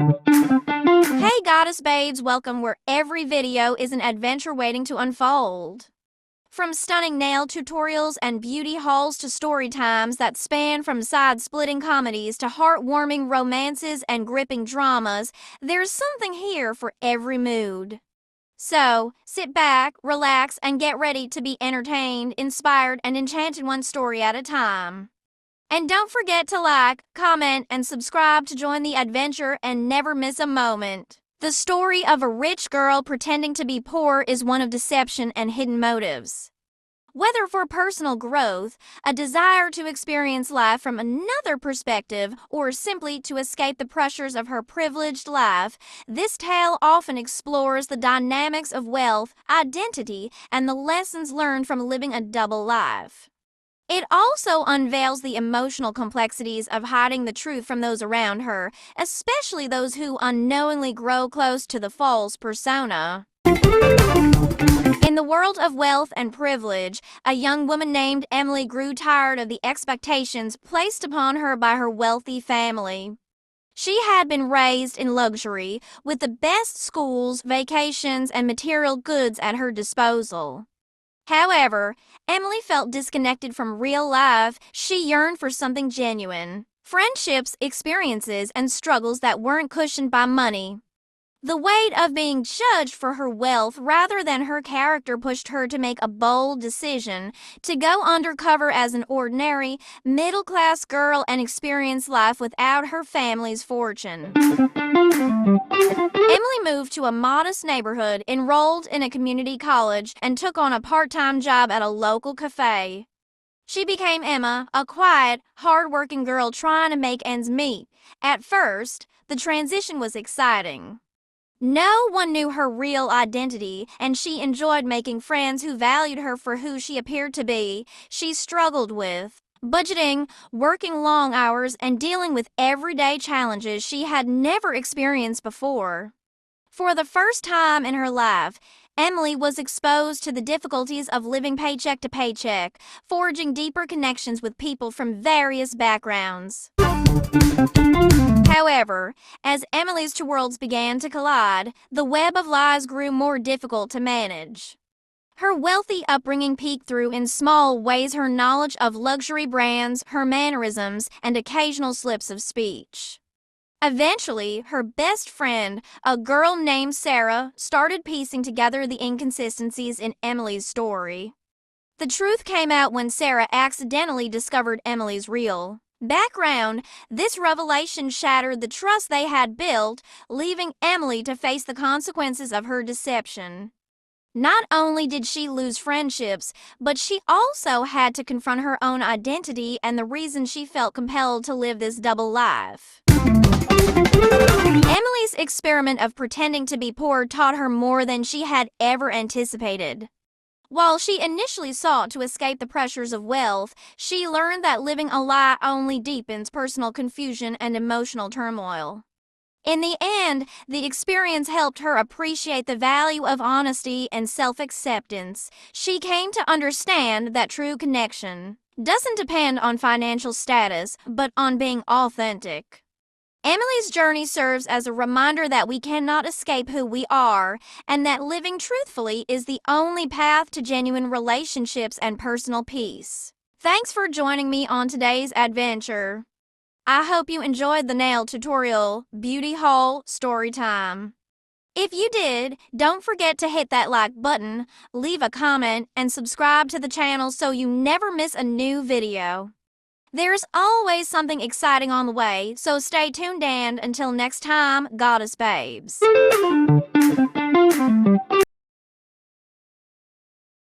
Hey goddess babes, welcome where every video is an adventure waiting to unfold. From stunning nail tutorials and beauty hauls to story times that span from side-splitting comedies to heartwarming romances and gripping dramas, there's something here for every mood. So, sit back, relax, and get ready to be entertained, inspired, and enchanted one story at a time. And don't forget to like, comment, and subscribe to join the adventure and never miss a moment. The story of a rich girl pretending to be poor is one of deception and hidden motives. Whether for personal growth, a desire to experience life from another perspective, or simply to escape the pressures of her privileged life, this tale often explores the dynamics of wealth, identity, and the lessons learned from living a double life. It also unveils the emotional complexities of hiding the truth from those around her, especially those who unknowingly grow close to the false persona. In the world of wealth and privilege, a young woman named Emily grew tired of the expectations placed upon her by her wealthy family. She had been raised in luxury, with the best schools, vacations, and material goods at her disposal. However, Emily felt disconnected from real life. She yearned for something genuine. Friendships, experiences, and struggles that weren't cushioned by money. The weight of being judged for her wealth rather than her character pushed her to make a bold decision to go undercover as an ordinary, middle-class girl and experience life without her family's fortune. Emily moved to a modest neighborhood, enrolled in a community college, and took on a part-time job at a local cafe. She became Emma, a quiet, hard-working girl trying to make ends meet. At first, the transition was exciting. No one knew her real identity, and she enjoyed making friends who valued her for who she appeared to be. She struggled with budgeting, working long hours, and dealing with everyday challenges she had never experienced before. For the first time in her life, Emily was exposed to the difficulties of living paycheck to paycheck, forging deeper connections with people from various backgrounds. However, as Emily's two worlds began to collide, the web of lies grew more difficult to manage. Her wealthy upbringing peeked through in small ways her knowledge of luxury brands, her mannerisms, and occasional slips of speech. Eventually, her best friend, a girl named Sarah, started piecing together the inconsistencies in Emily's story. The truth came out when Sarah accidentally discovered Emily's real background. This revelation shattered the trust they had built, leaving Emily to face the consequences of her deception. Not only did she lose friendships, but she also had to confront her own identity and the reason she felt compelled to live this double life. Emily's experiment of pretending to be poor taught her more than she had ever anticipated. While she initially sought to escape the pressures of wealth, she learned that living a lie only deepens personal confusion and emotional turmoil. In the end, the experience helped her appreciate the value of honesty and self-acceptance. She came to understand that true connection doesn't depend on financial status, but on being authentic. Emily's journey serves as a reminder that we cannot escape who we are, and that living truthfully is the only path to genuine relationships and personal peace. Thanks for joining me on today's adventure. I hope you enjoyed the nail tutorial, beauty haul, story time. If you did, don't forget to hit that like button, leave a comment, and subscribe to the channel so you never miss a new video. There's always something exciting on the way, so stay tuned, and until next time, goddess babes.